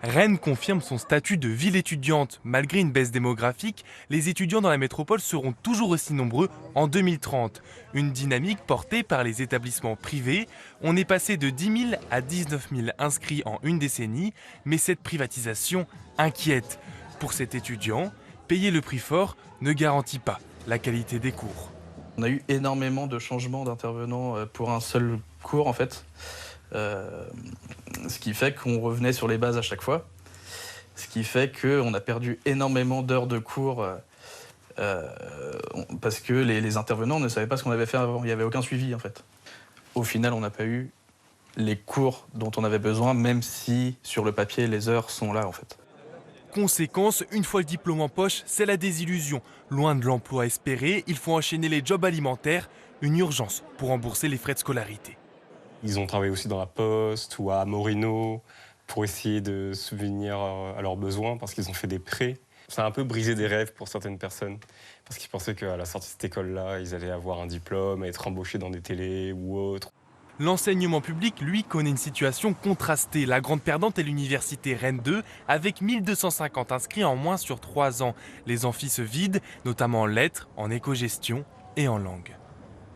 Rennes confirme son statut de ville étudiante. Malgré une baisse démographique, les étudiants dans la métropole seront toujours aussi nombreux en 2030. Une dynamique portée par les établissements privés. On est passé de 10 000 à 19 000 inscrits en une décennie, mais cette privatisation inquiète. Pour cet étudiant, payer le prix fort ne garantit pas la qualité des cours. On a eu énormément de changements d'intervenants pour un seul cours en fait. Ce qui fait qu'on revenait sur les bases à chaque fois. Ce qui fait qu'on a perdu énormément d'heures de cours parce que les intervenants ne savaient pas ce qu'on avait fait avant. Il n'y avait aucun suivi en fait. Au final, on n'a pas eu les cours dont on avait besoin, même si sur le papier, les heures sont là en fait. Conséquence, une fois le diplôme en poche, c'est la désillusion. Loin de l'emploi espéré, il faut enchaîner les jobs alimentaires, une urgence pour rembourser les frais de scolarité. Ils ont travaillé aussi dans la Poste ou à Morino pour essayer de subvenir à leurs besoins parce qu'ils ont fait des prêts. Ça a un peu brisé des rêves pour certaines personnes parce qu'ils pensaient qu'à la sortie de cette école-là, ils allaient avoir un diplôme, être embauchés dans des télés ou autres. L'enseignement public, lui, connaît une situation contrastée. La grande perdante est l'université Rennes 2, avec 1250 inscrits en moins sur 3 ans. Les amphis se vident, notamment en lettres, en éco-gestion et en langue.